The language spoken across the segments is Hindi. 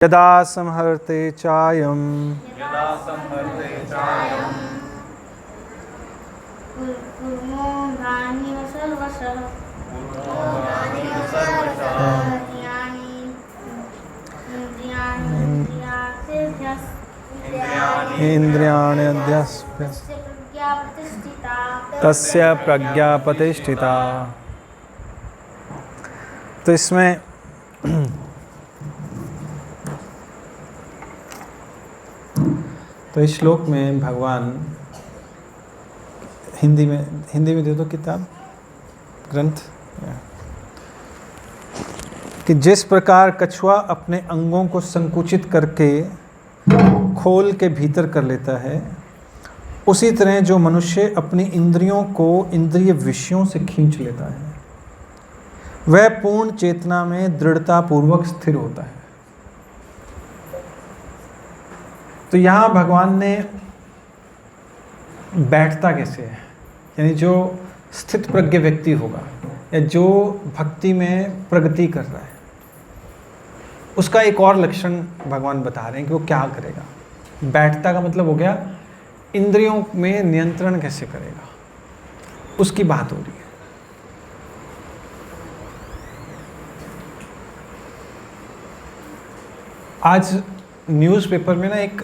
यदा संहर्ते चायं कुर्मो गानिव सर्वशः इंद्रियाण्यध्यस्भ्यस् तस्य प्रज्ञा प्रतिष्ठिता। तो इसमें तो इस श्लोक में भगवान हिंदी में दे दो किताब ग्रंथ कि जिस प्रकार कछुआ अपने अंगों को संकुचित करके खोल के भीतर कर लेता है, उसी तरह जो मनुष्य अपनी इंद्रियों को इंद्रिय विषयों से खींच लेता है वह पूर्ण चेतना में दृढ़ता पूर्वक स्थिर होता है। तो यहाँ भगवान ने बैठता कैसे है, यानी जो स्थित प्रज्ञ व्यक्ति होगा या जो भक्ति में प्रगति कर रहा है उसका एक और लक्षण भगवान बता रहे हैं कि वो क्या करेगा। बैठता का मतलब हो गया इंद्रियों में नियंत्रण कैसे करेगा, उसकी बात हो रही है। आज न्यूज़पेपर में ना एक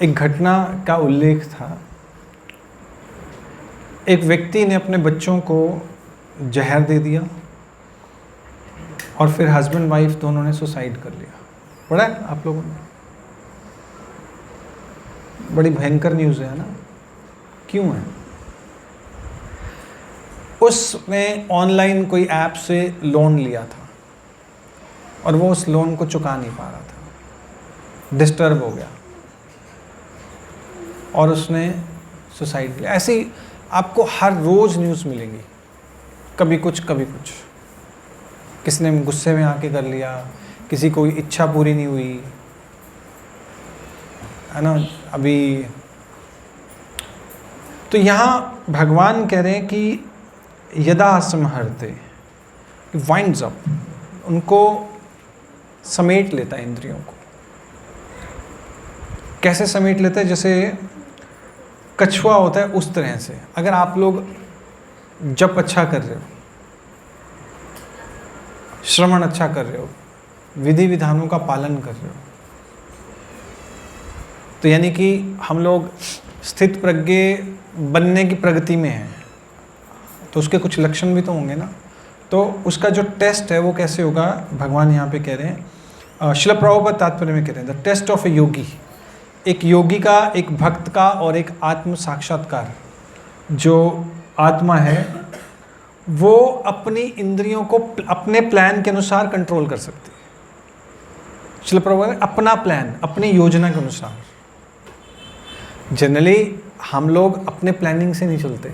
घटना का उल्लेख था। एक व्यक्ति ने अपने बच्चों को जहर दे दिया और फिर हस्बैंड वाइफ दोनों ने सुसाइड कर लिया। पढ़ा है आप लोगों ने? बड़ी भयंकर न्यूज़ है ना। क्यों है? उसने ऑनलाइन कोई ऐप से लोन लिया था और वो उस लोन को चुका नहीं पा रहा था, डिस्टर्ब हो गया और उसने सुसाइड किया। ऐसी आपको हर रोज न्यूज़ मिलेगी, कभी कुछ कभी कुछ। किसने गुस्से में आके कर लिया, किसी को इच्छा पूरी नहीं हुई, है ना। अभी तो यहाँ भगवान कह रहे हैं कि यदा संहरते, वाइंड्स अप, उनको समेट लेता है इंद्रियों को। कैसे समेट लेता है? जैसे कछुआ होता है उस तरह से। अगर आप लोग जप अच्छा कर रहे हो, श्रवण अच्छा कर रहे हो, विधि विधानों का पालन कर रहे हो, तो यानी कि हम लोग स्थित प्रज्ञ बनने की प्रगति में हैं, तो उसके कुछ लक्षण भी तो होंगे ना। तो उसका जो टेस्ट है वो कैसे होगा, भगवान यहाँ पे कह रहे हैं, श्रील प्रभुपाद तात्पर्य में कह रहे हैं, द टेस्ट ऑफ ए योगी। एक योगी का, एक भक्त का और एक आत्म साक्षात्कार, जो आत्मा है वो अपनी इंद्रियों को अपने प्लान के अनुसार कंट्रोल कर सकती है। श्रील प्रभुपाद अपना प्लान, अपनी योजना के अनुसार। जनरली हम लोग अपने प्लानिंग से नहीं चलते।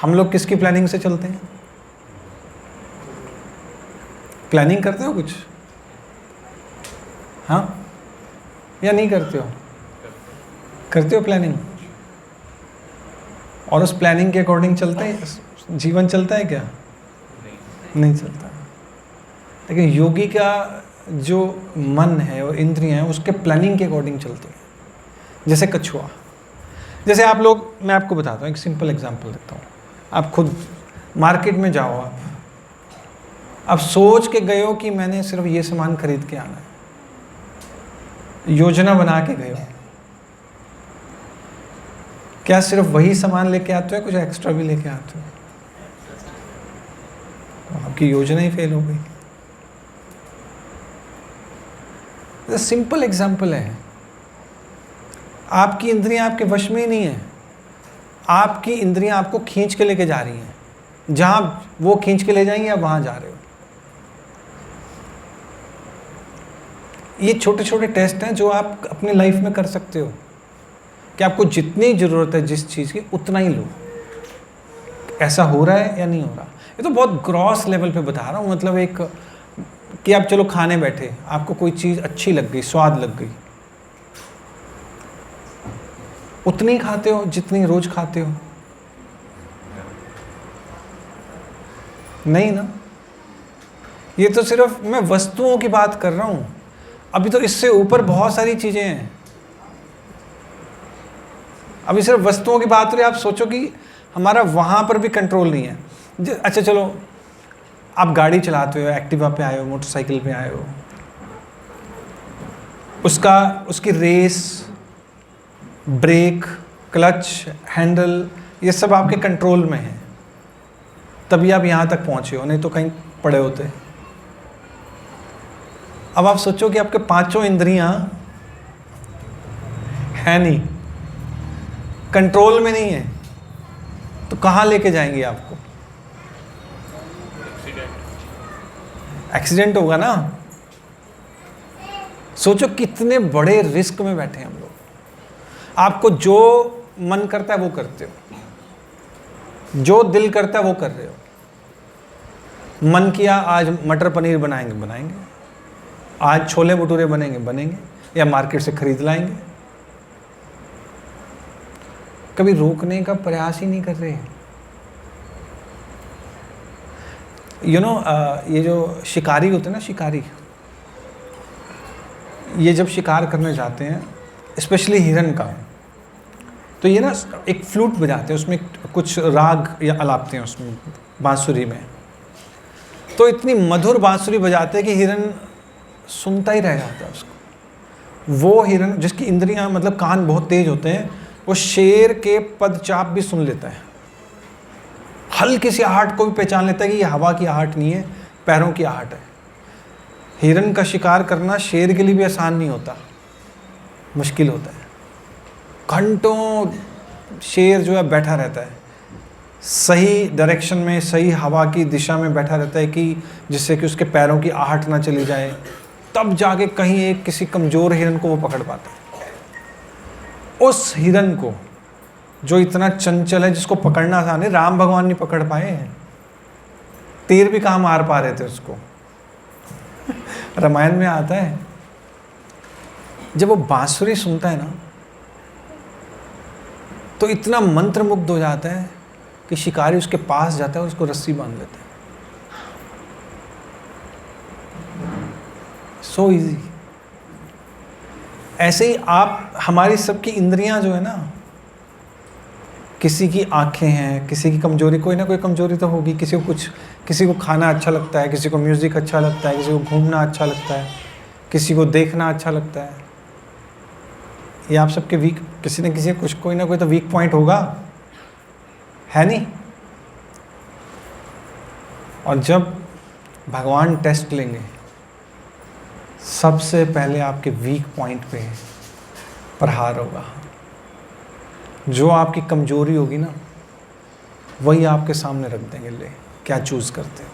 हम लोग किसकी प्लानिंग से चलते हैं? प्लानिंग करते हो कुछ? हाँ या नहीं करते हो? करते हो प्लानिंग, और उस प्लानिंग के अकॉर्डिंग चलते हैं, जीवन चलता है क्या? नहीं चलता। लेकिन योगी का जो मन है और इंद्रियां हैं उसके प्लानिंग के अकॉर्डिंग चलते हैं। जैसे कछुआ, जैसे आप लोग, मैं आपको बताता हूँ, एक सिंपल एग्जांपल देता हूँ। आप खुद मार्केट में जाओ, आप सोच के गए हो कि मैंने सिर्फ ये सामान खरीद के आना है, योजना बना के गए हो। क्या सिर्फ वही सामान लेके आते हो, कुछ एक्स्ट्रा भी लेके आते हो? तो आपकी योजना ही फेल हो गई। सिंपल एग्जांपल है। आपकी इंद्रियां आपके वश में ही नहीं है। आपकी इंद्रियां आपको खींच के लेके जा रही हैं, जहां वो खींच के ले जाएंगे आप वहां जा रहे हो। ये छोटे छोटे टेस्ट हैं जो आप अपनी लाइफ में कर सकते हो कि आपको जितनी ज़रूरत है जिस चीज़ की उतना ही लो। ऐसा हो रहा है या नहीं हो रहा? ये तो बहुत ग्रॉस लेवल पे बता रहा हूँ। मतलब एक कि आप चलो खाने बैठे, आपको कोई चीज़ अच्छी लग गई, स्वाद लग गई, उतनी खाते हो जितनी रोज खाते हो? नहीं ना। ये तो सिर्फ मैं वस्तुओं की बात कर रहा हूँ, अभी तो इससे ऊपर बहुत सारी चीज़ें हैं। अभी सिर्फ वस्तुओं की बात हो रही है, आप सोचो कि हमारा वहाँ पर भी कंट्रोल नहीं है। अच्छा चलो, आप गाड़ी चलाते हो, एक्टिवा पे आए हो, मोटरसाइकिल पे आए हो, उसकी रेस, ब्रेक, क्लच, हैंडल, ये सब आपके कंट्रोल में है, तभी आप यहाँ तक पहुँचे हो, नहीं तो कहीं पड़े होते। अब आप सोचो कि आपके पांचों इंद्रियां है नहीं, कंट्रोल में नहीं है, तो कहाँ लेके जाएंगे आपको? एक्सीडेंट होगा ना। सोचो कितने बड़े रिस्क में बैठे हैं हम लोग। आपको जो मन करता है वो करते हो, जो दिल करता है वो कर रहे हो। मन किया आज मटर पनीर बनाएंगे, आज छोले भटूरे बनेंगे, या मार्केट से खरीद लाएंगे। कभी रोकने का प्रयास ही नहीं कर रहे। ये जो शिकारी होते हैं ना, शिकारी, ये जब शिकार करने जाते हैं, स्पेशली हिरन का, तो ये ना एक फ्लूट बजाते हैं, उसमें कुछ राग या अलापते हैं उसमें, बांसुरी में। तो इतनी मधुर बांसुरी बजाते हैं कि हिरन सुनता ही रह जाता है उसको। वो हिरन जिसकी इंद्रियां मतलब कान बहुत तेज होते हैं, वो शेर के पदचाप भी सुन लेता है, हल्की सी आहट को भी पहचान लेता है कि ये हवा की आहट नहीं है, पैरों की आहट है। हिरन का शिकार करना शेर के लिए भी आसान नहीं होता, मुश्किल होता है। घंटों शेर जो है बैठा रहता है, सही डायरेक्शन में, सही हवा की दिशा में बैठा रहता है कि जिससे कि उसके पैरों की आहट ना चली जाए, तब जाके कहीं एक किसी कमज़ोर हिरन को वो पकड़ पाता है। उस हिरन को जो इतना चंचल है, जिसको पकड़ना आसान है, राम भगवान नहीं पकड़ पाए हैं, तीर भी कहाँ मार पा रहे थे उसको। रामायण में आता है, जब वो बांसुरी सुनता है ना, तो इतना मंत्रमुग्ध हो जाता है कि शिकारी उसके पास जाता है, उसको रस्सी बांध लेता है। So easy. ऐसे ही आप, हमारी सबकी इंद्रियां जो है ना, किसी की आंखें हैं, किसी की कमजोरी, कोई ना कोई कमजोरी तो होगी। किसी को खाना अच्छा लगता है, किसी को म्यूज़िक अच्छा लगता है, किसी को घूमना अच्छा लगता है, किसी को देखना अच्छा लगता है। ये आप सबके वीक, किसी न किसी कुछ, कोई ना कोई तो वीक पॉइंट होगा, है नहीं? और जब भगवान टेस्ट लेंगे, सबसे पहले आपके वीक पॉइंट पे प्रहार होगा। जो आपकी कमजोरी होगी ना, वही आपके सामने रख देंगे, ले क्या चूज करते हो।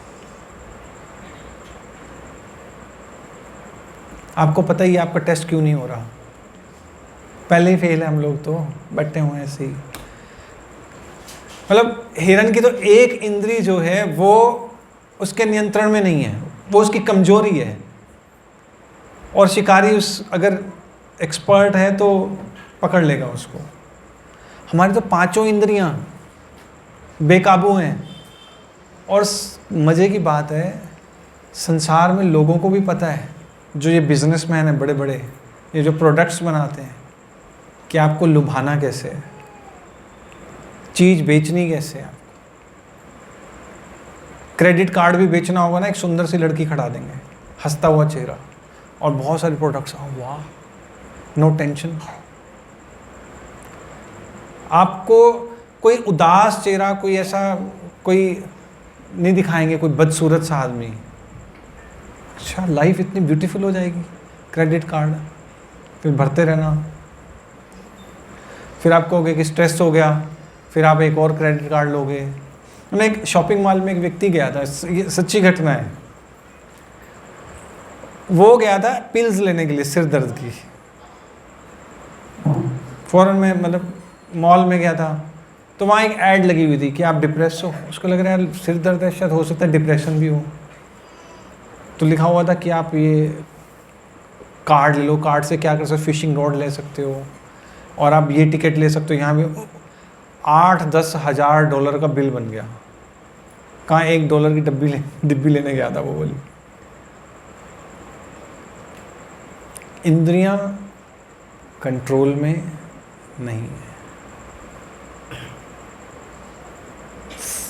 आपको पता ही आपका टेस्ट क्यों नहीं हो रहा, पहले ही फेल है हम लोग, तो बैठे हुए हैं ऐसे ही। मतलब हिरन की तो एक इंद्री जो है वो उसके नियंत्रण में नहीं है, वो उसकी कमजोरी है। और शिकारी अगर एक्सपर्ट है तो पकड़ लेगा उसको। हमारी तो पांचों इंद्रियां बेकाबू हैं। और मज़े की बात है, संसार में लोगों को भी पता है, जो ये बिजनेसमैन हैं बड़े बड़े, ये जो प्रोडक्ट्स बनाते हैं, कि आपको लुभाना कैसे है, चीज़ बेचनी कैसे है। क्रेडिट कार्ड भी बेचना होगा ना, एक सुंदर सी लड़की खड़ा देंगे, हंसता हुआ चेहरा और बहुत सारे प्रोडक्ट्स, वाह, नो टेंशन। आपको कोई उदास चेहरा, कोई ऐसा कोई नहीं दिखाएंगे, कोई बदसूरत सा आदमी। अच्छा, लाइफ इतनी ब्यूटीफुल हो जाएगी। क्रेडिट कार्ड फिर भरते रहना, फिर आप कहोगे कि स्ट्रेस हो गया, फिर आप एक और क्रेडिट कार्ड लोगे। मैं एक शॉपिंग मॉल में एक व्यक्ति गया था, ये सच्ची घटना है। वो गया था पिल्स लेने के लिए सिर दर्द की, फौरन में, मतलब मॉल में गया था, तो वहाँ एक ऐड लगी हुई थी कि आप डिप्रेस हो। उसको लग रहा है सिर दर्द है, शायद हो सकता है डिप्रेशन भी हो। तो लिखा हुआ था कि आप ये कार्ड ले लो, कार्ड से क्या कर सकते हो, फिशिंग रॉड ले सकते हो, और आप ये टिकट ले सकते हो। यहाँ भी 8-10 हज़ार डॉलर का बिल बन गया। कहाँ $1 की डिब्बी लेने गया था वो बोली। इंद्रियां कंट्रोल में नहीं है।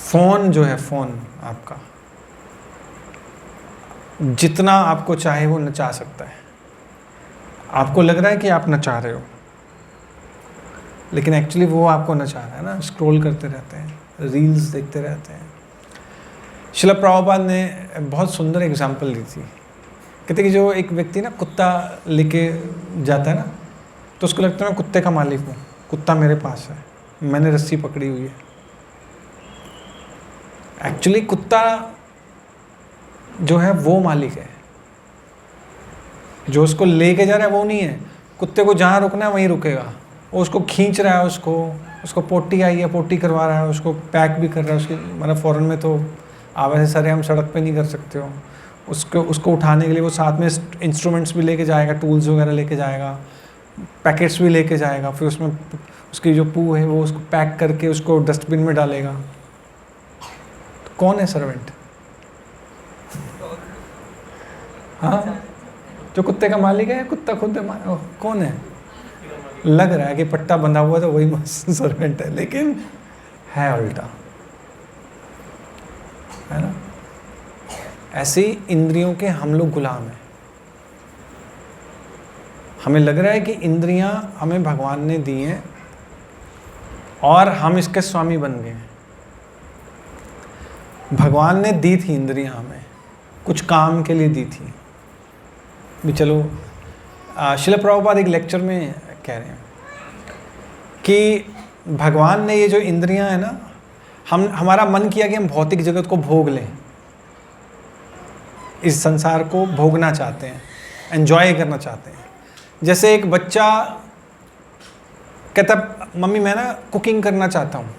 फोन जो है, फोन आपका जितना आपको चाहे वो नचा सकता है। आपको लग रहा है कि आप नचा रहे हो, लेकिन एक्चुअली वो आपको नचा रहा है ना। स्क्रॉल करते रहते हैं, रील्स देखते रहते हैं। शिला प्रभुपाद ने बहुत सुंदर एग्जाम्पल दी थी। कहते कि जो एक व्यक्ति ना कुत्ता लेके जाता है ना, तो उसको लगता है मैं कुत्ते का मालिक हूँ, कुत्ता मेरे पास है, मैंने रस्सी पकड़ी हुई है। एक्चुअली कुत्ता जो है वो मालिक है, जो उसको लेके जा रहा है वो नहीं है। कुत्ते को जहाँ रुकना है वहीं रुकेगा। वो उसको खींच रहा है, उसको पोटी आई है, पोटी करवा रहा है, उसको पैक भी कर रहा है। उसकी मतलब फ़ॉरेन में तो आप ऐसे सारे हम सड़क पे नहीं कर सकते हो। उसको उठाने के लिए वो साथ में इंस्ट्रूमेंट्स भी लेके जाएगा, टूल्स वगैरह लेके जाएगा, पैकेट्स भी लेके जाएगा। फिर उसमें उसकी जो पू है वो उसको पैक करके उसको डस्टबिन में डालेगा। तो कौन है सर्वेंट? हाँ, जो कुत्ते का मालिक है, कुत्ता खुद है। कौन है? लग रहा है कि पट्टा बंधा हुआ तो वही सर्वेंट है, लेकिन है उल्टा, है ना। ऐसे ही इंद्रियों के हम लोग गुलाम हैं। हमें लग रहा है कि इंद्रियां हमें भगवान ने दी हैं और हम इसके स्वामी बन गए हैं। भगवान ने दी थी इंद्रियां हमें, कुछ काम के लिए दी थी भी। चलो शिला प्रभुपाद एक लेक्चर में कह रहे हैं कि भगवान ने ये जो इंद्रियां हैं ना, हमारा मन किया कि हम भौतिक जगत को भोग लें, इस संसार को भोगना चाहते हैं, एंजॉय करना चाहते हैं। जैसे एक बच्चा कहता मम्मी मैं ना कुकिंग करना चाहता हूँ,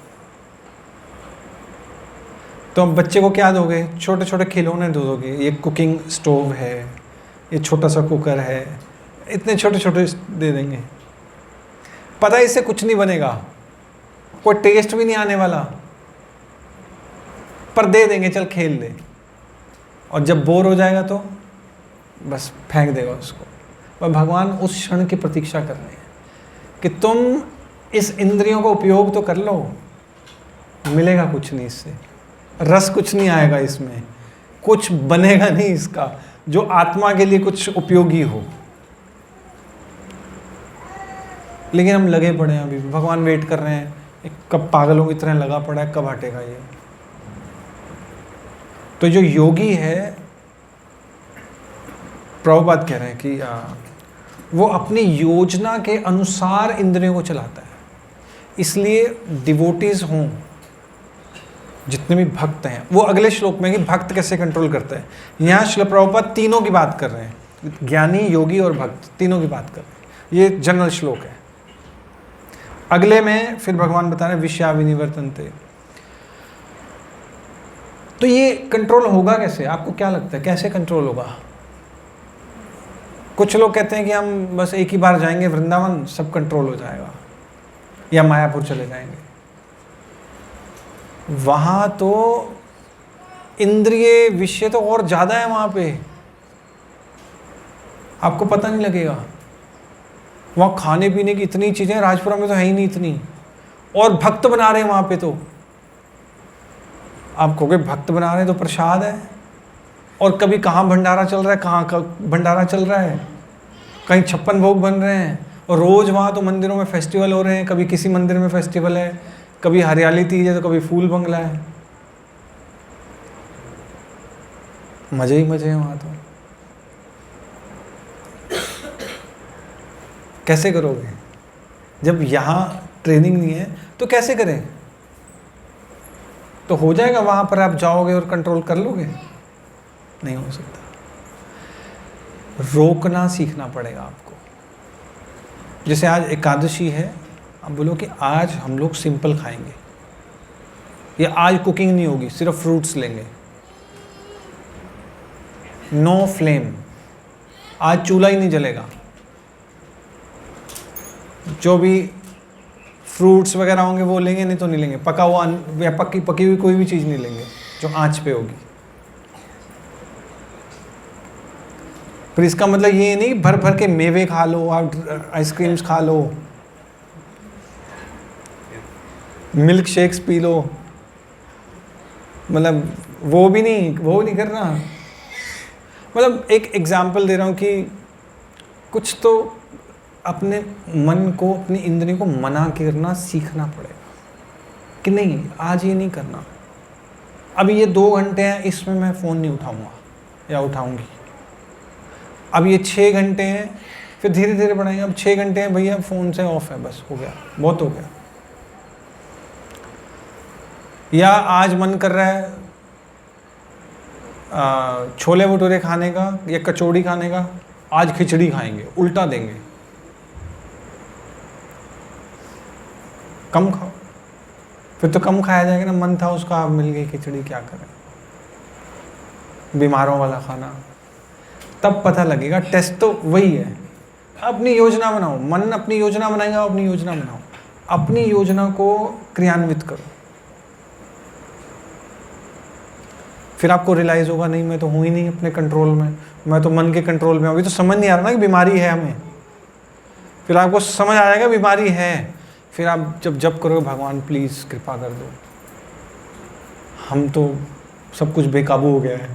तो हम बच्चे को क्या दोगे? छोटे छोटे खिलौने दोगे। ये कुकिंग स्टोव है, ये छोटा सा कुकर है, इतने छोटे छोटे दे देंगे। पता है इससे कुछ नहीं बनेगा, कोई टेस्ट भी नहीं आने वाला, पर दे देंगे चल खेल ले। और जब बोर हो जाएगा तो बस फेंक देगा उसको। पर भगवान उस क्षण की प्रतीक्षा कर रहे हैं कि तुम इस इंद्रियों का उपयोग तो कर लो। मिलेगा कुछ नहीं इससे, रस कुछ नहीं आएगा इसमें, कुछ बनेगा नहीं इसका जो आत्मा के लिए कुछ उपयोगी हो। लेकिन हम लगे पड़े हैं, अभी भगवान वेट कर रहे हैं, कब पागलों की तरह लगा पड़ा है, कब हटेगा ये। तो जो योगी है, प्रभुपाद कह रहे हैं कि वो अपनी योजना के अनुसार इंद्रियों को चलाता है। इसलिए डिवोटीज हों, जितने भी भक्त हैं, वो अगले श्लोक में कि भक्त कैसे कंट्रोल करता है। यहाँ श्रील प्रभुपाद तीनों की बात कर रहे हैं, ज्ञानी, योगी और भक्त, तीनों की बात कर रहे हैं। ये जनरल श्लोक है। अगले में फिर भगवान बता रहे हैं विषया विनिवर्तन्ते। तो ये कंट्रोल होगा कैसे? आपको क्या लगता है कैसे कंट्रोल होगा? कुछ लोग कहते हैं कि हम बस एक ही बार जाएंगे वृंदावन, सब कंट्रोल हो जाएगा, या मायापुर चले जाएंगे। वहां तो इंद्रिय विषय तो और ज्यादा है, वहां पे आपको पता नहीं लगेगा। वहां खाने पीने की इतनी चीजें, राजपुरा में तो है ही नहीं इतनी, और भक्त बना रहे हैं वहां पे। तो आप कहोगे भक्त बना रहे हैं तो प्रसाद है, और कभी कहाँ भंडारा चल रहा है, कहाँ भंडारा चल रहा है, कहीं 56 भोग बन रहे हैं, और रोज वहाँ तो मंदिरों में फेस्टिवल हो रहे हैं। कभी किसी मंदिर में फेस्टिवल है, कभी हरियाली तीज है, तो कभी फूल बंगला है। मजे ही मजे हैं वहाँ तो। कैसे करोगे जब यहाँ ट्रेनिंग नहीं है? तो कैसे करें? तो हो जाएगा वहाँ पर आप जाओगे और कंट्रोल कर लोगे? नहीं हो सकता। रोकना सीखना पड़ेगा आपको। जैसे आज एकादशी है, आप बोलो कि आज हम लोग सिंपल खाएंगे, या आज कुकिंग नहीं होगी, सिर्फ फ्रूट्स लेंगे, नो फ्लेम, आज चूल्हा ही नहीं जलेगा, जो भी फ्रूट्स वगैरह होंगे वो लेंगे, नहीं तो नहीं लेंगे, पका हुआ या पकी हुई कोई भी चीज़ नहीं लेंगे जो आंच पे होगी। पर इसका मतलब ये नहीं भर भर के मेवे खा लो, आप आइसक्रीम्स खा लो, मिल्क शेक्स पी लो, मतलब वो भी नहीं करना। मतलब एक एग्जाम्पल दे रहा हूँ कि कुछ तो अपने मन को, अपनी इंद्रियों को मना करना सीखना पड़ेगा कि नहीं आज ये नहीं करना, अभी ये 2 घंटे हैं इसमें मैं फ़ोन नहीं उठाऊंगा या उठाऊंगी। अब ये 6 घंटे हैं, फिर धीरे धीरे बढ़ाएंगे, अब 6 घंटे हैं भैया फ़ोन से ऑफ है, बस हो गया, बहुत हो गया। या आज मन कर रहा है छोले भटूरे खाने का या कचौड़ी खाने का, आज खिचड़ी खाएंगे, उल्टा देंगे, कम खाओ, फिर तो कम खाया जाएगा ना, मन था उसका, आप मिल गई खिचड़ी, क्या करें, बीमारों वाला खाना, तब पता लगेगा। टेस्ट तो वही है, अपनी योजना बनाओ, मन अपनी योजना बनाएगा, अपनी योजना बनाओ, अपनी योजना को क्रियान्वित करो, फिर आपको रियलाइज़ होगा नहीं मैं तो हूँ ही नहीं अपने कंट्रोल में, मैं तो मन के कंट्रोल में हूँ। अभी तो समझ नहीं आ रहा ना कि बीमारी है हमें, फिर आपको समझ आ जाएगा बीमारी है, फिर आप जब जप करोगे भगवान प्लीज़ कृपा कर दो, हम तो सब कुछ बेकाबू हो गया है,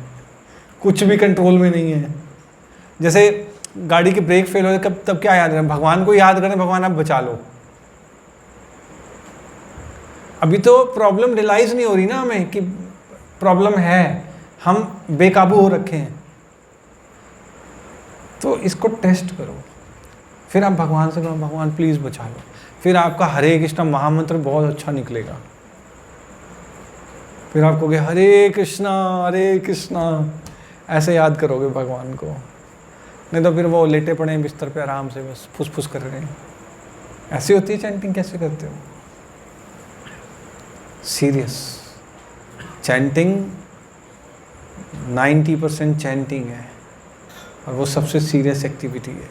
कुछ भी कंट्रोल में नहीं है। जैसे गाड़ी के ब्रेक फेल हो कब, तब क्या याद करें, भगवान को याद करें, भगवान आप बचा लो। अभी तो प्रॉब्लम रियलाइज़ नहीं हो रही ना हमें कि प्रॉब्लम है, हम बेकाबू हो रखे हैं। तो इसको टेस्ट करो, फिर आप भगवान से कहो भगवान प्लीज़ बचा लो, फिर आपका हरे कृष्णा महामंत्र बहुत अच्छा निकलेगा, फिर आप कहोगे हरे कृष्णा ऐसे याद करोगे भगवान को। नहीं तो फिर वो लेटे पड़े हैं बिस्तर पे आराम से, बस फुस कर रहे हैं। ऐसी होती है चैंटिंग, कैसे करते हो? सीरियस चैंटिंग 90% चैंटिंग है और वो सबसे सीरियस एक्टिविटी है।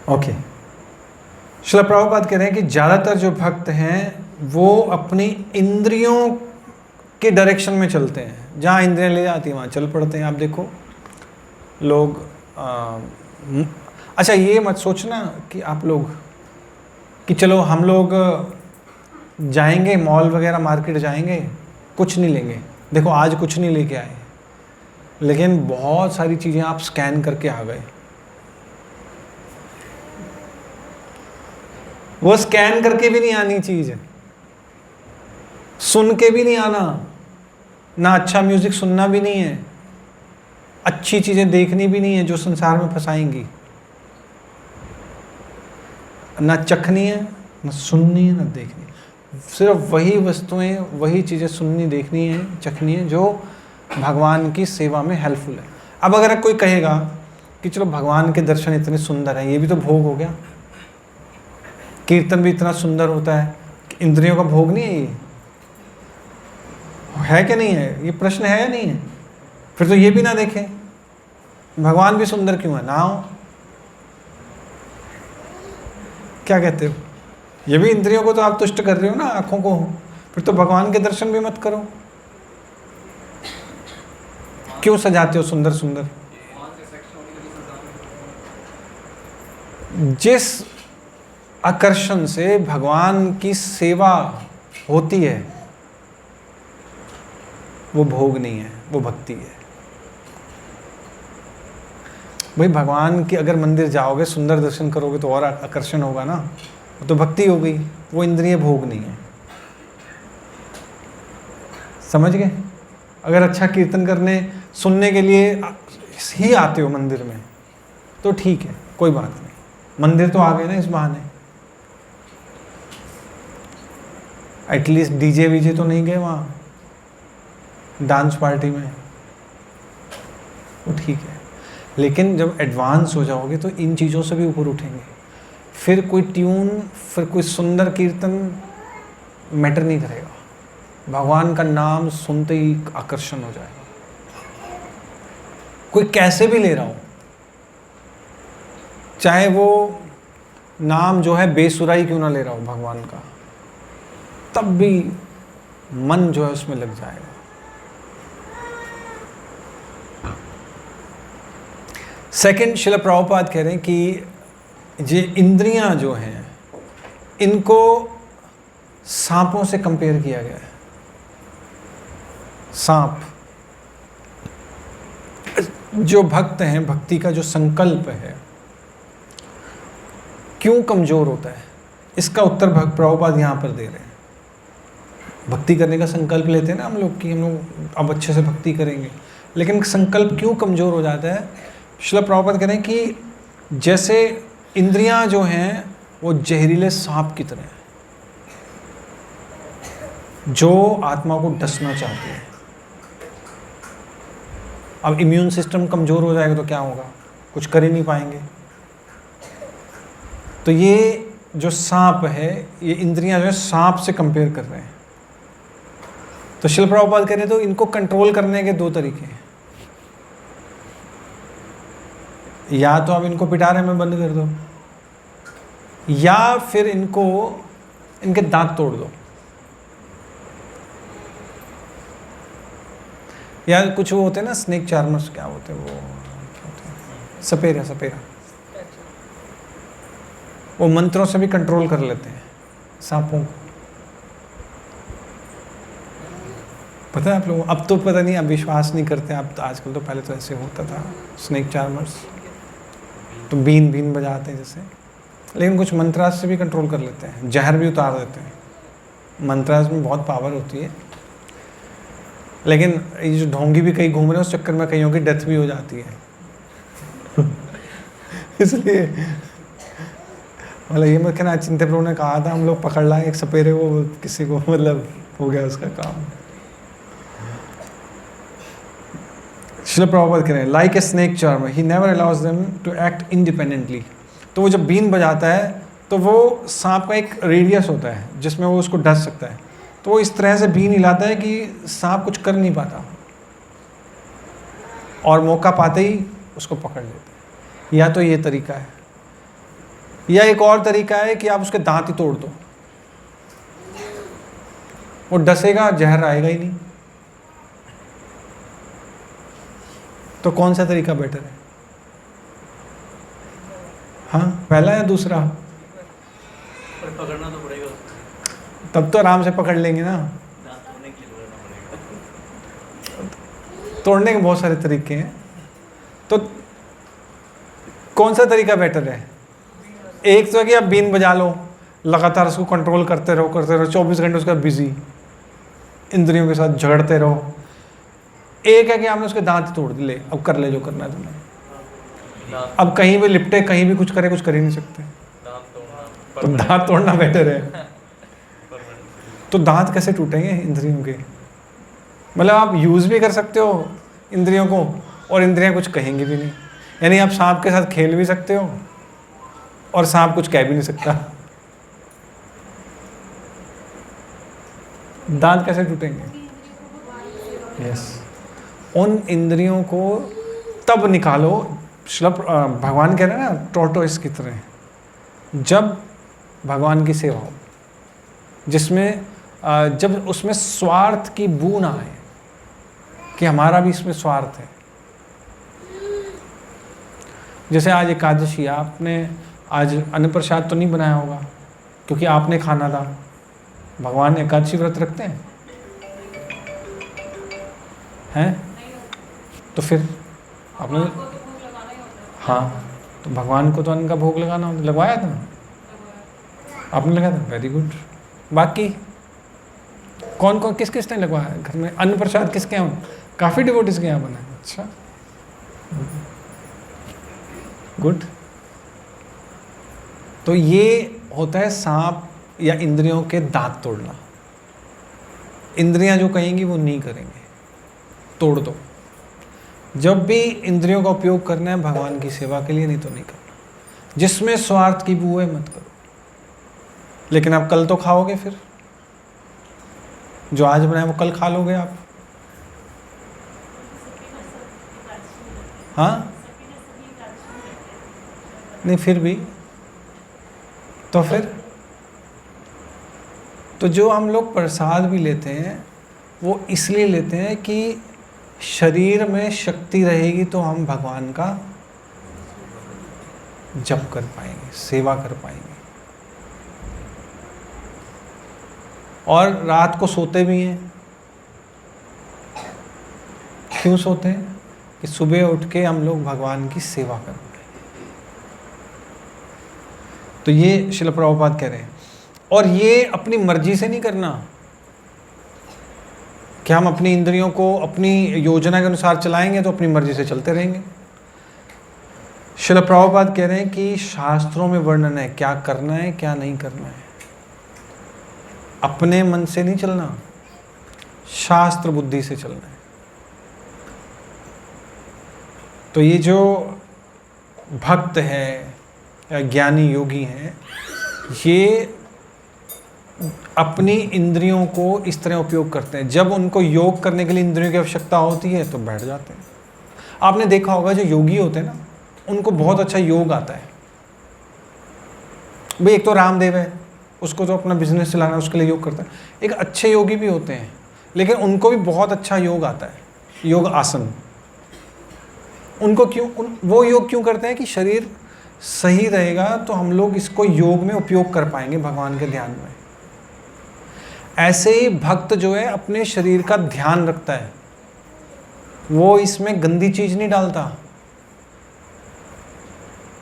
ओके, श्रील प्रभुपाद कह रहे हैं कि ज़्यादातर जो भक्त हैं वो अपनी इंद्रियों के डायरेक्शन में चलते हैं, जहाँ इंद्रियां ले जाती हैं वहाँ चल पड़ते हैं। आप देखो लोग अच्छा ये मत सोचना कि आप लोग कि चलो हम लोग जाएंगे मॉल वगैरह मार्केट जाएंगे कुछ नहीं लेंगे। देखो आज कुछ नहीं लेके आए, लेकिन बहुत सारी चीज़ें आप स्कैन करके आ गए। वो स्कैन करके भी नहीं आनी चीज़, सुन के भी नहीं आना, ना अच्छा म्यूज़िक सुनना भी नहीं है, अच्छी चीज़ें देखनी भी नहीं है जो संसार में फंसाएंगी, ना चखनी है, ना सुननी है, ना देखनी। सिर्फ वही वस्तुएं, वही चीज़ें सुननी, देखनी है, चखनी है जो भगवान की सेवा में हेल्पफुल है। अब अगर कोई कहेगा कि चलो भगवान के दर्शन इतने सुंदर हैं, ये भी तो भोग हो गया, कीर्तन भी इतना सुंदर होता है, इंद्रियों का भोग नहीं है ये? है कि नहीं है? ये प्रश्न है या नहीं है? फिर तो ये भी ना देखें भगवान भी सुंदर क्यों है, ना हो? क्या कहते हो? ये भी इंद्रियों को तो आप तुष्ट कर रहे हो ना, आंखों को, फिर तो भगवान के दर्शन भी मत करो। क्यों सजाते हो सुंदर सुंदर? जिस आकर्षण से भगवान की सेवा होती है वो भोग नहीं है, वो भक्ति है। भाई भगवान की अगर मंदिर जाओगे सुंदर दर्शन करोगे तो और आकर्षण होगा ना, वो तो भक्ति हो गई, वो इंद्रिय भोग नहीं है। समझ गए? अगर अच्छा कीर्तन करने सुनने के लिए ही आते हो मंदिर में तो ठीक है, कोई बात नहीं, मंदिर तो आ गए ना इस बहाने, एटलीस्ट डीजे वीजे तो नहीं गए वहाँ डांस पार्टी में, वो ठीक है। लेकिन जब एडवांस हो जाओगे तो इन चीज़ों से भी ऊपर उठेंगे, फिर कोई ट्यून, फिर कोई सुंदर कीर्तन मैटर नहीं करेगा, भगवान का नाम सुनते ही आकर्षण हो जाएगा। कोई कैसे भी ले रहा हो, चाहे वो नाम जो है बेसुराई क्यों ना ले रहा हो भगवान का, तब भी मन जो है उसमें लग जाएगा। सेकंड, शिला प्रभुपाद कह रहे हैं कि ये इंद्रियां जो हैं इनको सांपों से कंपेयर किया गया है। सांप, जो भक्त हैं, भक्ति का जो संकल्प है क्यों कमजोर होता है, इसका उत्तर भक्त प्रभुपाद यहाँ पर दे रहे हैं। भक्ति करने का संकल्प लेते हैं ना हम लोग कि हम लोग अब अच्छे से भक्ति करेंगे, लेकिन संकल्प क्यों कमजोर हो जाता है। श्रील प्रभुपाद कह रहे हैं कि जैसे इंद्रियां जो हैं वो जहरीले सांप की तरह हैं जो आत्मा को डसना चाहती है। अब इम्यून सिस्टम कमजोर हो जाएगा तो क्या होगा, कुछ कर ही नहीं पाएंगे। तो ये जो सांप है, ये इंद्रियां जो है सांप से कंपेयर कर रहे हैं। तो शिल प्रभुपाद कह रहे हैं तो इनको कंट्रोल करने के दो तरीके हैं। या तो आप इनको पिटारे में बंद कर दो, या फिर इनके दांत तोड़ दो, या कुछ वो होते हैं ना स्नेक चार्मर्स, क्या होते हैं वो, क्या होते हैं, सपेरा, वो मंत्रों से भी कंट्रोल कर लेते हैं सांपों को। पता है आप लोगों, अब तो पता नहीं, अब विश्वास नहीं करते अब तो, आजकल तो, पहले तो ऐसे होता था स्नेक चार्मर्स, तो बीन बजाते हैं जैसे, लेकिन कुछ मंत्रास से भी कंट्रोल कर लेते हैं, जहर भी उतार देते हैं। मंत्रास में बहुत पावर होती है, लेकिन ये जो ढोंगी भी कहीं घूम रहे हैं उस चक्कर में कईयों की डेथ भी हो जाती है। इसलिए मतलब ये मत कहना, चिंते प्रभु ने कहा था हम लोग पकड़ लाए एक सपेरे को, किसी को मतलब हो गया उसका काम। श्रील प्रभुपाद कह रहे हैं like a snake charm he never allows them to act independently. तो वो जब बीन बजाता है तो वो सांप का एक रेडियस होता है जिसमें वो उसको डस सकता है, तो वो इस तरह से बीन हिलाता है कि सांप कुछ कर नहीं पाता और मौका पाते ही उसको पकड़ लेते हैं। या तो ये तरीका है, या एक और तरीका है कि आप उसके दांत ही तोड़ दो, वो डसेगा, जहर आएगा ही नहीं। तो कौन सा तरीका बेटर है? हाँ, पहला या दूसरा? पर पकड़ना तो पड़ेगा, तब तो आराम से पकड़ लेंगे ना। तोड़ने के लिए पकड़ना पड़ेगा। तोड़ने के बहुत सारे तरीके हैं, तो कौन सा तरीका बेटर है? एक तो है कि आप बीन बजा लो, लगातार उसको कंट्रोल करते रहो 24 घंटे उसका बिजी, इंद्रियों के साथ झगड़ते रहो। एक है कि आपने उसके दांत तोड़ ले, अब कर ले जो करना है तुम्हें। अब कहीं भी लिपटे, कहीं भी कुछ करे, कुछ कर ही नहीं सकते, तो दांत तोड़ना बेटर है। तो दांत कैसे टूटेंगे इंद्रियों के? मतलब आप यूज़ भी कर सकते हो इंद्रियों को और इंद्रियां कुछ कहेंगी भी नहीं, यानी आप सांप के साथ खेल भी सकते हो और सांप कुछ कह भी नहीं सकता। दांत कैसे टूटेंगे? यस, उन इंद्रियों को तब निकालो, भगवान कह रहे हैं ना टोर्टोइस की तरह, जब भगवान की सेवा हो, जिसमें जब उसमें स्वार्थ की बू ना आए कि हमारा भी इसमें स्वार्थ है। जैसे आज एकादशी, आपने आज अन्न प्रसाद तो नहीं बनाया होगा क्योंकि आपने खाना था। भगवान एकादशी व्रत रखते हैं? तो फिर आपने, हाँ, तो भगवान को तो अन्न का भोग लगाना, लगवाया था आपने, लगाया था, वेरी गुड। बाकी कौन कौन किस किस ने लगवाया घर में? अन्न प्रसाद किसके यहाँ? काफ़ी डिवोटीज के यहाँ बना है। अच्छा, गुड। तो ये होता है सांप या इंद्रियों के दांत तोड़ना। इंद्रियां जो कहेंगी वो नहीं करेंगे, तोड़ दो। जब भी इंद्रियों का उपयोग करना है भगवान की सेवा के लिए, नहीं तो नहीं करना। जिसमें स्वार्थ की बू है मत करो, लेकिन आप कल तो खाओगे, फिर जो आज बनाए वो कल खा लोगे आप। हाँ, नहीं फिर भी तो फिर तो जो हम लोग प्रसाद भी लेते हैं वो इसलिए लेते हैं कि शरीर में शक्ति रहेगी तो हम भगवान का जप कर पाएंगे, सेवा कर पाएंगे। और रात को सोते भी हैं। क्यों सोते हैं? कि सुबह उठ के हम लोग भगवान की सेवा कर पाए। तो ये श्रील प्रभुपाद कह रहे हैं। और ये अपनी मर्जी से नहीं करना कि हम अपनी इंद्रियों को अपनी योजना के अनुसार चलाएंगे तो अपनी मर्जी से चलते रहेंगे। श्रील प्रभुपाद कह रहे हैं कि शास्त्रों में वर्णन है क्या करना है क्या नहीं करना है। अपने मन से नहीं चलना, शास्त्र बुद्धि से चलना है। तो ये जो भक्त है या ज्ञानी योगी हैं, ये अपनी इंद्रियों को इस तरह उपयोग करते हैं। जब उनको योग करने के लिए इंद्रियों की आवश्यकता होती है तो बैठ जाते हैं। आपने देखा होगा जो योगी होते हैं ना, उनको बहुत अच्छा योग आता है। भाई एक तो रामदेव है, उसको तो अपना बिजनेस चलाना है, उसके लिए योग करता है। एक अच्छे योगी भी होते हैं, लेकिन उनको भी बहुत अच्छा योग आता है, योग आसन। उनको वो योग क्यों करते हैं? कि शरीर सही रहेगा तो हम लोग इसको योग में उपयोग कर पाएंगे भगवान के ध्यान में। ऐसे ही भक्त जो है अपने शरीर का ध्यान रखता है, वो इसमें गंदी चीज नहीं डालता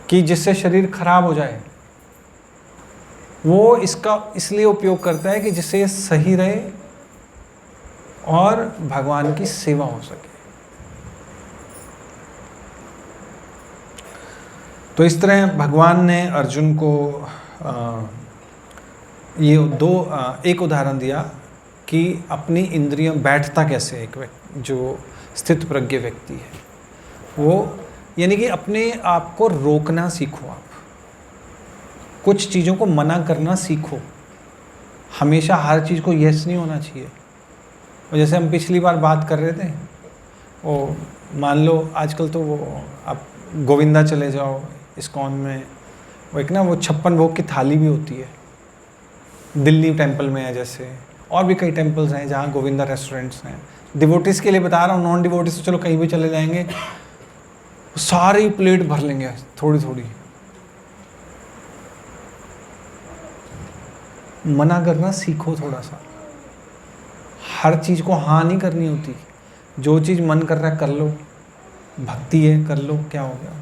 कि जिससे शरीर खराब हो जाए। वो इसका इसलिए उपयोग करता है कि जिससे ये सही रहे और भगवान की सेवा हो सके। तो इस तरह भगवान ने अर्जुन को ये एक उदाहरण दिया कि अपनी इंद्रियां बैठता कैसे एक व्यक्ति जो स्थित प्रज्ञ व्यक्ति है, वो यानी कि अपने आप को रोकना सीखो। आप कुछ चीज़ों को मना करना सीखो। हमेशा हर चीज़ को यस नहीं होना चाहिए। और जैसे हम पिछली बार बात कर रहे थे, वो मान लो आजकल तो वो आप गोविंदा चले जाओ इस्कॉन में, वो एक ना वो 56 भोग की थाली भी होती है। दिल्ली टेंपल में है, जैसे और भी कई टेंपल्स हैं जहाँ गोविंदा रेस्टोरेंट्स हैं। डिवोटिस के लिए बता रहा हूँ, नॉन डिवोटिस तो चलो कहीं भी चले जाएंगे, सारी प्लेट भर लेंगे थोड़ी थोड़ी। मना करना सीखो थोड़ा सा। हर चीज़ को हाँ नहीं करनी होती। जो चीज़ मन कर रहा है कर लो, भक्ति है कर लो, क्या हो गया।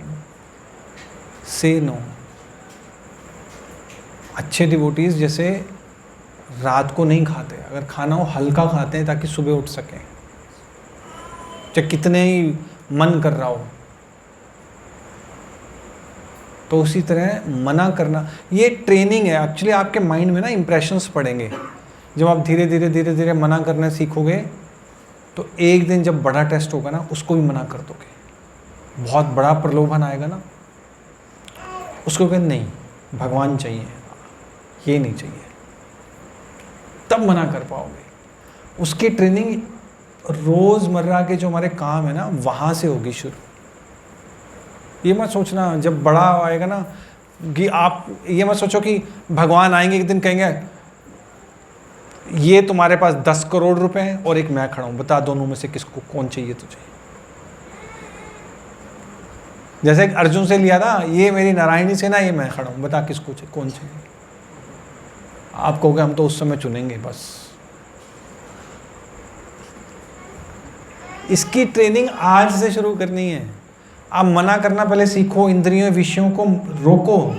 से नो। अच्छे डिवोटीज जैसे रात को नहीं खाते, अगर खाना हो हल्का खाते हैं ताकि सुबह उठ सकें, चाहे कितने ही मन कर रहा हो। तो उसी तरह मना करना, ये ट्रेनिंग है एक्चुअली। आपके माइंड में ना इंप्रेशंस पड़ेंगे। जब आप धीरे धीरे मना करना सीखोगे तो एक दिन जब बड़ा टेस्ट होगा ना, उसको भी मना कर दोगे। बहुत बड़ा प्रलोभन आएगा ना, उसको कहें नहीं भगवान चाहिए, ये नहीं चाहिए, तब मना कर पाओगे। उसकी ट्रेनिंग रोज़मर्रा के जो हमारे काम है ना, वहाँ से होगी शुरू। ये मत सोचना जब बड़ा आएगा ना, कि आप ये मत सोचो कि भगवान आएंगे एक दिन कहेंगे ये तुम्हारे पास 10 करोड़ रुपए हैं और एक मैं खड़ा हूँ, बता दोनों में से किसको कौन चाहिए तुझे। जैसे अर्जुन से लिया था, ये मेरी नारायणी सेना, ये मैं खड़ा हूँ, बता किसको चाहिए, कौन चाहिए। आप कहोगे हम तो उस समय चुनेंगे बस। इसकी ट्रेनिंग आज से शुरू करनी है। आप मना करना पहले सीखो, इंद्रियों विषयों को रोको।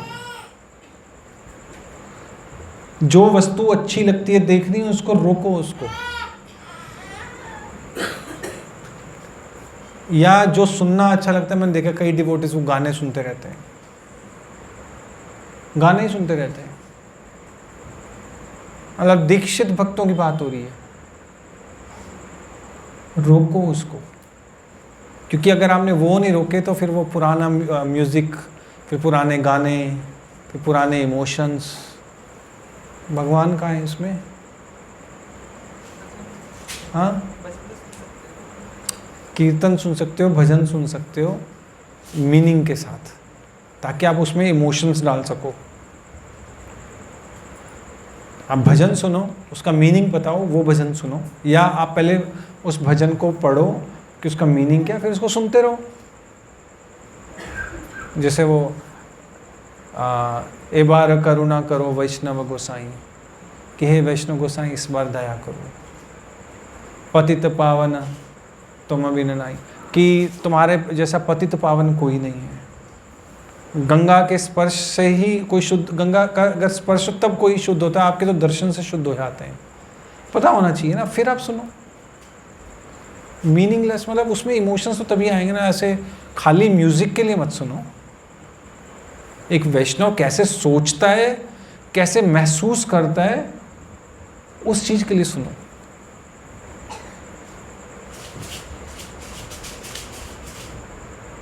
जो वस्तु अच्छी लगती है देखनी है उसको रोको, उसको। या जो सुनना अच्छा लगता है, मैंने देखा कई डिवोटीज वो गाने सुनते रहते हैं, गाने ही सुनते रहते हैं। मतलब दीक्षित भक्तों की बात हो रही है, रोको उसको। क्योंकि अगर आपने वो नहीं रोके तो फिर वो पुराना म्यूज़िक, फिर पुराने गाने, फिर पुराने इमोशंस, भगवान कहाँ है इसमें? हाँ, कीर्तन सुन सकते हो, भजन सुन सकते हो मीनिंग के साथ, ताकि आप उसमें इमोशंस डाल सको। आप भजन सुनो, उसका मीनिंग बताओ, वो भजन सुनो। या आप पहले उस भजन को पढ़ो कि उसका मीनिंग क्या, फिर उसको सुनते रहो। जैसे वो ए बार करुणा करो वैष्णव गोसाई, कि हे वैष्णव गोसाई इस बार दया करो। पतित पावन तुम बिन नाई, कि तुम्हारे जैसा पतित पावन कोई नहीं है। गंगा के स्पर्श से ही कोई शुद्ध, गंगा का अगर स्पर्श तब कोई शुद्ध होता है, आपके तो दर्शन से शुद्ध हो जाते हैं। पता होना चाहिए ना, फिर आप सुनो। मीनिंगलेस मतलब उसमें इमोशंस तो तभी आएंगे ना, ऐसे खाली म्यूजिक के लिए मत सुनो। एक वैष्णव कैसे सोचता है, कैसे महसूस करता है, उस चीज के लिए सुनो।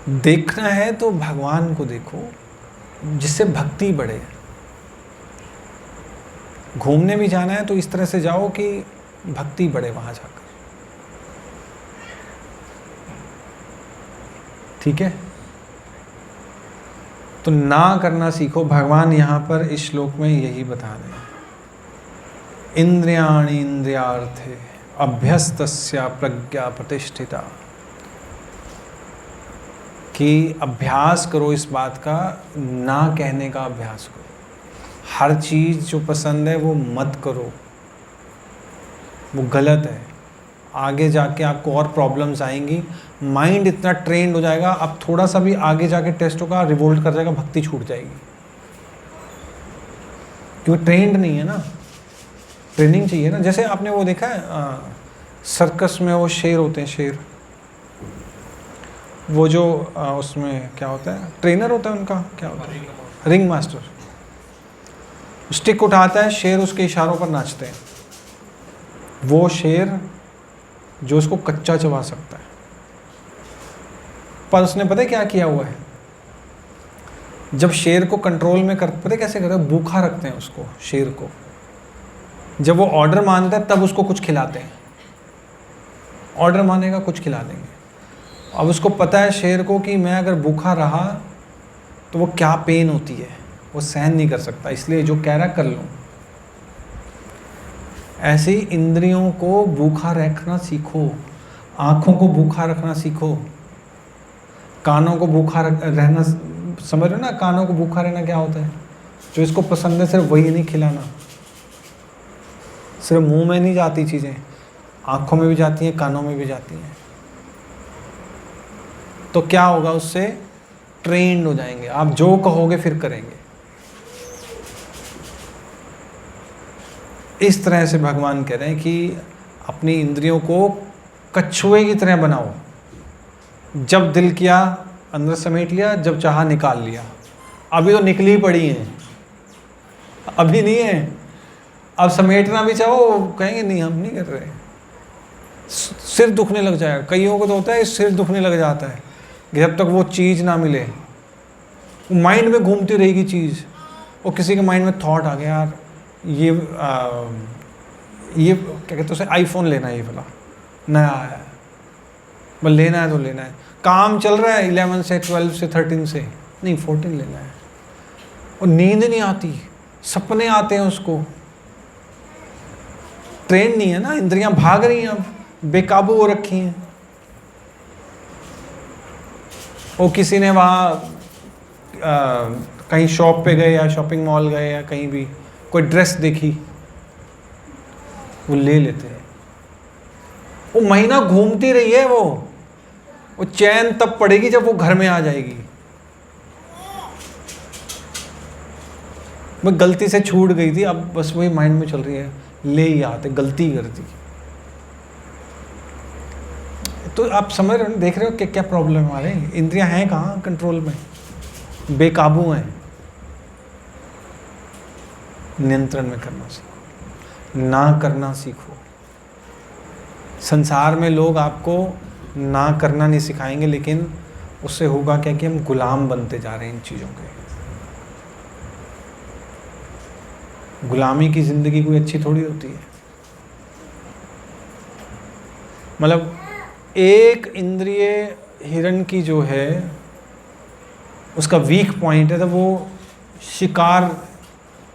देखना है तो भगवान को देखो, जिससे भक्ति बढ़े। घूमने भी जाना है तो इस तरह से जाओ कि भक्ति बढ़े वहां जाकर। ठीक है, तो ना करना सीखो। भगवान यहां पर इस श्लोक में यही बता रहे हैं। इंद्रियाणि इंद्रियार्थे अभ्यस्तस्या प्रज्ञा प्रतिष्ठिता, कि अभ्यास करो इस बात का, ना कहने का अभ्यास करो। हर चीज़ जो पसंद है वो मत करो, वो गलत है। आगे जाके आपको और प्रॉब्लम्स आएंगी। माइंड इतना ट्रेंड हो जाएगा, अब थोड़ा सा भी आगे जाके टेस्ट होगा, रिवोल्ट कर जाएगा, भक्ति छूट जाएगी। क्योंकि ट्रेंड नहीं है ना, ट्रेनिंग चाहिए ना। जैसे आपने वो देखा है सर्कस में वो शेर होते हैं, शेर, वो जो उसमें क्या होता है, ट्रेनर होता है उनका, क्या होता है, रिंग मास्टर। स्टिक उठाता है, शेर उसके इशारों पर नाचते हैं। वो शेर जो उसको कच्चा चबा सकता है, पर उसने पता है क्या किया हुआ है, जब शेर को कंट्रोल में कर, पता है कैसे करते हैं, भूखा रखते हैं उसको, शेर को। जब वो ऑर्डर मांगता है तब उसको कुछ खिलाते हैं, ऑर्डर मानेगा कुछ खिला देंगे। अब उसको पता है शेर को कि मैं अगर भूखा रहा तो वो क्या पेन होती है, वो सहन नहीं कर सकता, इसलिए जो कह रहा कर लूँ। ऐसे ही इंद्रियों को भूखा रखना सीखो, आँखों को भूखा रखना सीखो, कानों को भूखा रहना, समझ रहे हो ना, कानों को भूखा रहना क्या होता है, जो इसको पसंद है सिर्फ वही नहीं खिलाना। सिर्फ मुंह में नहीं जाती चीज़ें, आँखों में भी जाती हैं, कानों में भी जाती हैं। तो क्या होगा, उससे ट्रेंड हो जाएंगे, आप जो कहोगे फिर करेंगे। इस तरह से भगवान कह रहे हैं कि अपनी इंद्रियों को कछुए की तरह बनाओ। जब दिल किया अंदर समेट लिया, जब चाहा निकाल लिया। अभी तो निकली पड़ी हैं, अभी नहीं है। अब समेटना भी चाहो, कहेंगे नहीं हम नहीं कर रहे, सिर दुखने लग जाएगा। कईयों को तो होता है सिर दुखने लग जाता है, जब तक वो चीज़ ना मिले। माइंड में घूमती रहेगी चीज़, और किसी के माइंड में थॉट आ गया, यार ये क्या कहते हैं उसे, आईफोन लेना है, ये वाला नया आया है, बस लेना है तो लेना है। काम चल रहा है 11 से 12 से 13 से, नहीं 14 लेना है। और नींद नहीं आती, सपने आते हैं उसको। ट्रेन नहीं है ना, इंद्रियां भाग रही हैं, अब बेकाबू हो रखी हैं। वो किसी ने वहाँ कहीं शॉप पे गए या शॉपिंग मॉल गए या कहीं भी कोई ड्रेस देखी, वो ले लेते हैं। वो महीना घूमती रही है, वो चैन तब पड़ेगी जब वो घर में आ जाएगी। मैं गलती से छूट गई थी, अब बस वही माइंड में चल रही है, ले ही आते, गलती कर दी। तो आप समझ रहे हो, देख रहे हो कि क्या प्रॉब्लम आ रही है। इंद्रियां हैं कहाँ कंट्रोल में, बेकाबू हैं। नियंत्रण में करना सीखो, ना करना सीखो। संसार में लोग आपको ना करना नहीं सिखाएंगे, लेकिन उससे होगा क्या कि हम गुलाम बनते जा रहे हैं इन चीज़ों के। गुलामी की ज़िंदगी कोई अच्छी थोड़ी होती है। मतलब एक इंद्रिय हिरण की जो है उसका वीक पॉइंट है, तो वो शिकार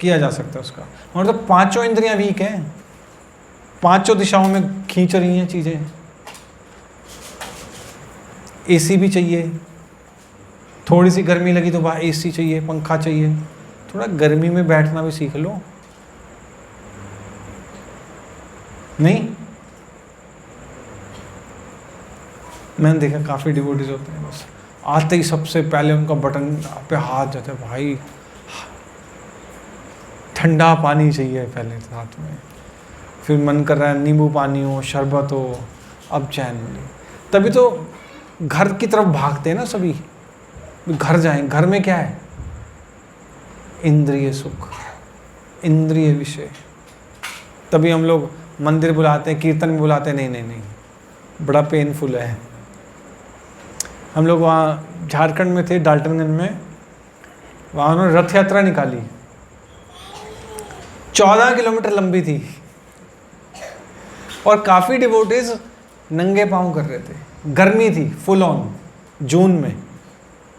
किया जा सकता है उसका। और तो पांचों इंद्रियां वीक हैं, पांचों दिशाओं में खींच रही हैं चीज़ें। एसी भी चाहिए थोड़ी सी गर्मी लगी तो वहाँ एसी चाहिए, पंखा चाहिए। थोड़ा गर्मी में बैठना भी सीख लो। नहीं, मैंने देखा काफ़ी डिवोटीज होते हैं, बस आते ही सबसे पहले उनका बटन पे हाथ जाता है, भाई ठंडा पानी चाहिए पहले साथ में, फिर मन कर रहा है नींबू पानी हो, शरबत हो, अब चैन मिले। तभी तो घर की तरफ भागते हैं ना सभी, घर जाएं। घर में क्या है? इंद्रिय सुख, इंद्रिय विषय। तभी हम लोग मंदिर बुलाते हैं, कीर्तन में बुलाते हैं, नहीं नहीं नहीं, बड़ा पेनफुल है। हम लोग वहाँ झारखंड में थे, डाल्टनगंज में, वहाँ उन्होंने रथ यात्रा निकाली, 14 किलोमीटर लंबी थी, और काफ़ी डिवोटीज नंगे पाँव कर रहे थे। गर्मी थी फुल ऑन, जून में,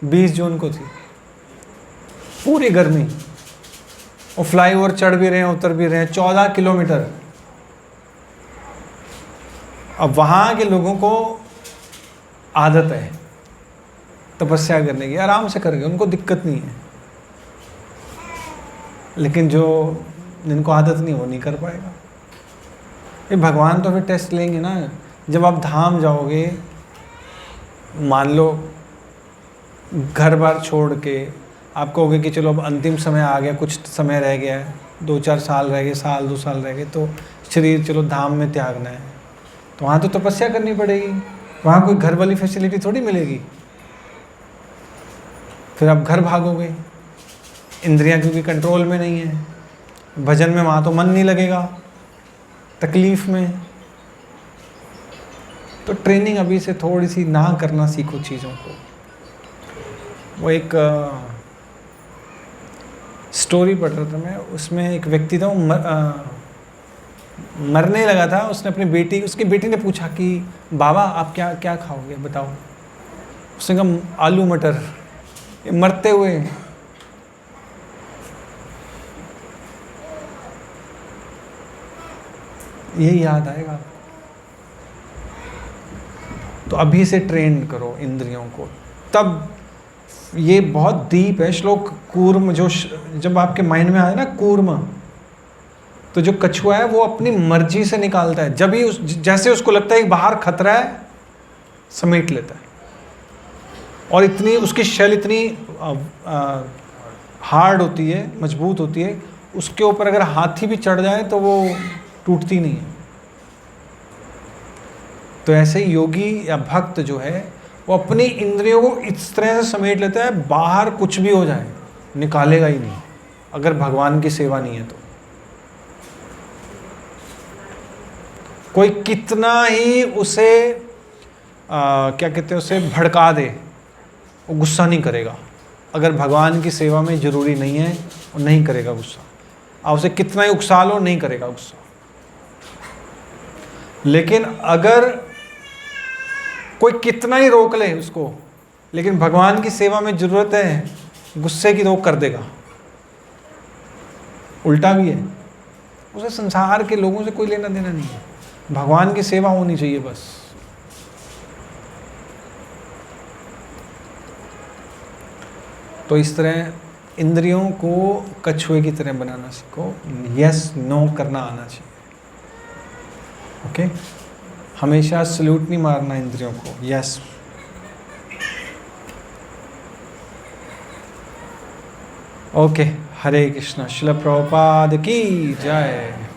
20 जून को थी पूरी गर्मी, और फ्लाईओवर चढ़ भी रहे हैं, उतर भी रहे हैं, 14 किलोमीटर। अब वहाँ के लोगों को आदत है तपस्या करने की, आराम से करेंगे, उनको दिक्कत नहीं है। लेकिन जो जिनको आदत नहीं, वो नहीं कर पाएगा। ये भगवान तो फिर टेस्ट लेंगे ना। जब आप धाम जाओगे, मान लो घर बार छोड़ के आप कहोगे कि चलो अब अंतिम समय आ गया, कुछ समय रह गया है, 2-4 साल रह गए, साल 2 साल रह गए, तो शरीर चलो धाम में त्यागना है, तो वहाँ तो तपस्या करनी पड़ेगी। वहाँ कोई घर वाली फैसिलिटी थोड़ी मिलेगी। फिर आप घर भागोगे, इंद्रियां क्योंकि कंट्रोल में नहीं है। भजन में वहाँ तो मन नहीं लगेगा, तकलीफ में। तो ट्रेनिंग अभी से थोड़ी सी ना करना सीखो चीज़ों को। वो एक स्टोरी पढ़ रहा था मैं, उसमें एक व्यक्ति था, वो मरने लगा था। उसने अपनी बेटी, उसकी बेटी ने पूछा कि बाबा आप क्या क्या खाओगे बताओ। उसने कहा आलू मटर। मरते हुए यही याद आएगा। तो अभी से ट्रेन करो इंद्रियों को, तब ये बहुत डीप है। श्लोक कूर्म, जो जब आपके माइंड में आए ना कूर्म, तो जो कछुआ है वो अपनी मर्जी से निकालता है। जब ही जैसे उसको लगता है कि बाहर खतरा है, समेट लेता है। और इतनी उसकी शेल इतनी हार्ड होती है, मजबूत होती है, उसके ऊपर अगर हाथी भी चढ़ जाए तो वो टूटती नहीं है। तो ऐसे ही योगी या भक्त जो है वो अपनी इंद्रियों को इस तरह से समेट लेता है, बाहर कुछ भी हो जाए निकालेगा ही नहीं, अगर भगवान की सेवा नहीं है तो। कोई कितना ही उसे क्या कहते हैं, उसे भड़का दे, वो गुस्सा नहीं करेगा। अगर भगवान की सेवा में ज़रूरी नहीं है, वो नहीं करेगा गुस्सा। आप उसे कितना ही उकसा लो, नहीं करेगा गुस्सा। लेकिन अगर कोई कितना ही रोक ले उसको, लेकिन भगवान की सेवा में ज़रूरत है, गुस्से की तो वो कर देगा। उल्टा भी है, उसे संसार के लोगों से कोई लेना देना नहीं है, भगवान की सेवा होनी चाहिए बस। तो इस तरह इंद्रियों को कछुए की तरह बनाना सीखो। यस नो करना आना चाहिए। ओके, हमेशा सल्यूट नहीं मारना इंद्रियों को। यस। ओके, हरे कृष्णा। श्रील प्रभुपाद की जय।